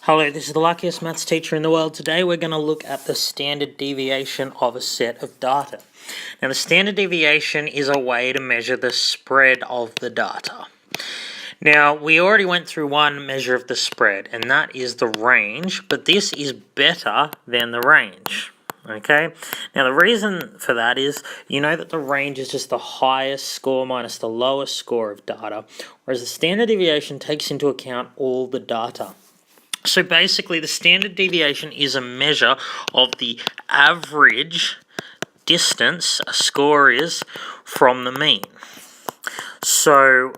Hello, this is the luckiest maths teacher in the world. Today we're going to look at the standard deviation of a set of data. Now the standard deviation is a way to measure the spread of the data. Now we already went through one measure of the spread, and that is the range, but this is better than the range. Okay, now the reason for that is you know that the range is just the highest score minus the lowest score of data, whereas the standard deviation takes into account all the data. So basically the standard deviation is a measure of the average distance a score is from the mean. So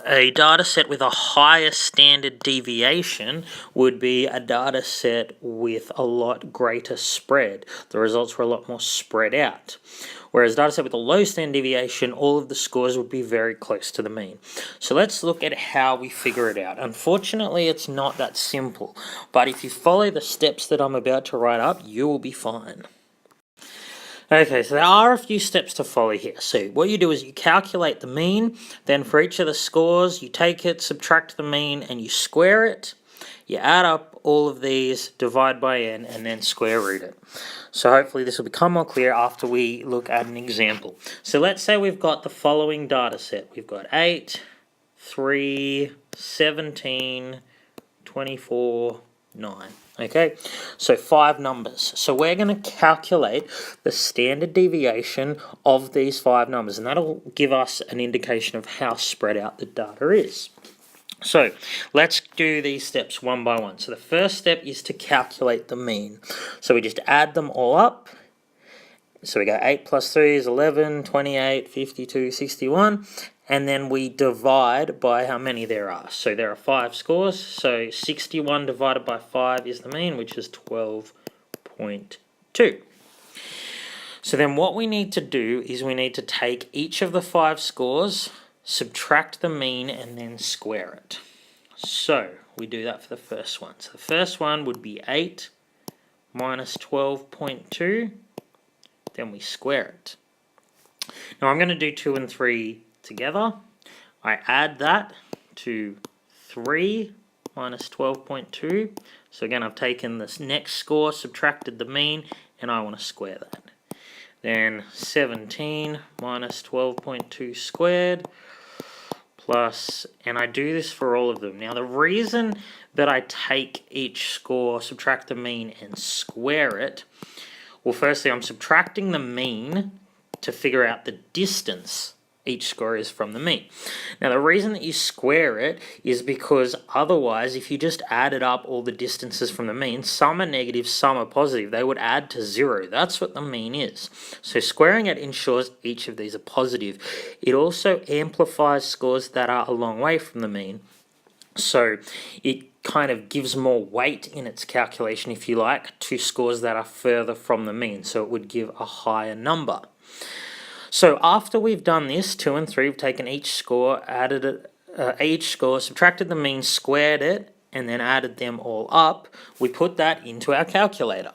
a data set with a higher standard deviation would be a data set with a lot greater spread. The results were a lot more spread out. Whereas a data set with a low standard deviation, all of the scores would be very close to the mean. So let's look at how we figure it out. Unfortunately, it's not that simple, but if you follow the steps that I'm about to write up, you will be fine. Okay, so there are a few steps to follow here. So what you do is you calculate the mean, then for each of the scores, you take it, subtract the mean, and you square it. You add up all of these, divide by n, and then square root it. So hopefully this will become more clear after we look at an example. So let's say we've got the following data set. We've got 8, 3, 17, 24, 9. Okay, so 5 numbers. So we're going to calculate the standard deviation of these 5 numbers, and that'll give us an indication of how spread out the data is. So let's do these steps one by one. So the first step is to calculate the mean. So we just add them all up. So we go 8 plus 3 is 11, 28, 52, 61. And then we divide by how many there are. So there are 5 scores. So 61 divided by 5 is the mean, which is 12.2. So then what we need to do is we need to take each of the 5 scores, subtract the mean, and then square it. So we do that for the first one. So the first one would be 8 minus 12.2. Then we square it. Now I'm going to do 2 and 3 together. I add that to 3 minus 12.2. So again, I've taken this next score, subtracted the mean, and I want to square that. Then 17 minus 12.2 squared plus, and I do this for all of them. Now the reason that I take each score, subtract the mean, and square it, well, firstly, I'm subtracting the mean to figure out the distance each score is from the mean. Now, the reason that you square it is because otherwise, if you just added up all the distances from the mean, some are negative, some are positive. They would add to 0. That's what the mean is. So squaring it ensures each of these are positive. It also amplifies scores that are a long way from the mean. So it kind of gives more weight in its calculation, if you like, to scores that are further from the mean. So it would give a higher number. So after we've done this, 2 and 3, we've taken each score, added it, each score, subtracted the mean, squared it, and then added them all up. We put that into our calculator.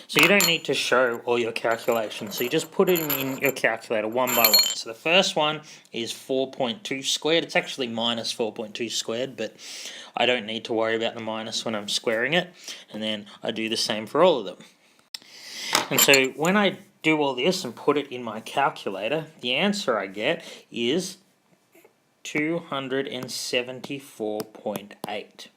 So you don't need to show all your calculations. So you just put it in your calculator one by one. So the first one is 4.2 squared. It's actually minus 4.2 squared, but I don't need to worry about the minus when I'm squaring it. And then I do the same for all of them. And so when I do all this and put it in my calculator, the answer I get is 274.8.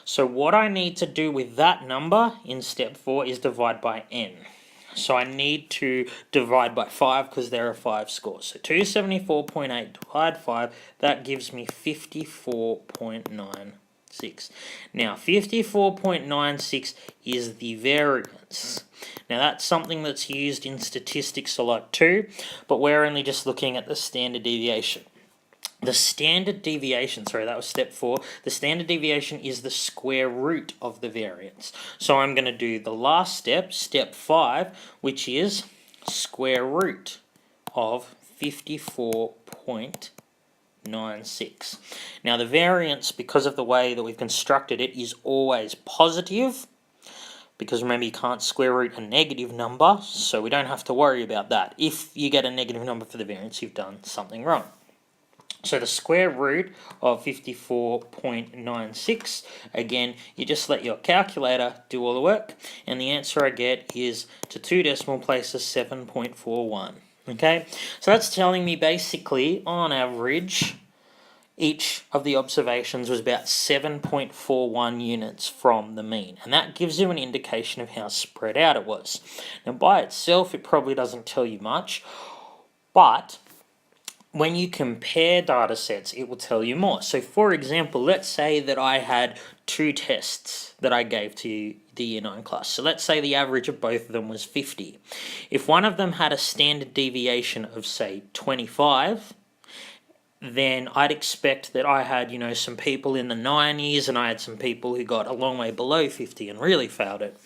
So what I need to do with that number in step 4 is divide by n. So I need to divide by 5 because there are 5 scores. So 274.8 divide 5, that gives me 54.96. Now 54.96 is the variance. Now that's something that's used in statistics a lot too, but we're only just looking at the standard deviation. The standard deviation, sorry, that was step 4. The standard deviation is the square root of the variance. So I'm going to do the last step, step 5, which is square root of 54.96. Now the variance, because of the way that we've constructed it, is always positive, because remember you can't square root a negative number, so we don't have to worry about that. If you get a negative number for the variance, you've done something wrong. So the square root of 54.96, again, you just let your calculator do all the work, and the answer I get is, to 2 decimal places, 7.41. Okay, so that's telling me basically, on average, each of the observations was about 7.41 units from the mean, and that gives you an indication of how spread out it was. Now, by itself, it probably doesn't tell you much, but when you compare data sets, it will tell you more. So, for example, let's say that I had 2 tests that I gave to the Year 9 class. So let's say the average of both of them was 50. If one of them had a standard deviation of, say, 25, then I'd expect that I had, some people in the 90s, and I had some people who got a long way below 50 and really failed it.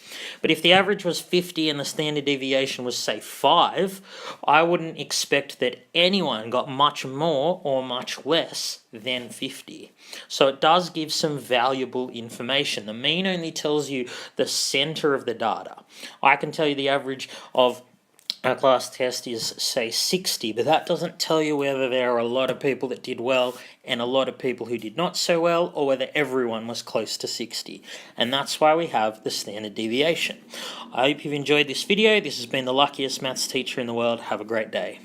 But if the average was 50 and the standard deviation was, say, 5, I wouldn't expect that anyone got much more or much less than 50. So it does give some valuable information. The mean only tells you the center of the data. I can tell you the average of our class test is, say, 60, but that doesn't tell you whether there are a lot of people that did well and a lot of people who did not so well, or whether everyone was close to 60. And that's why we have the standard deviation. I hope you've enjoyed this video. This has been the luckiest maths teacher in the world. Have a great day.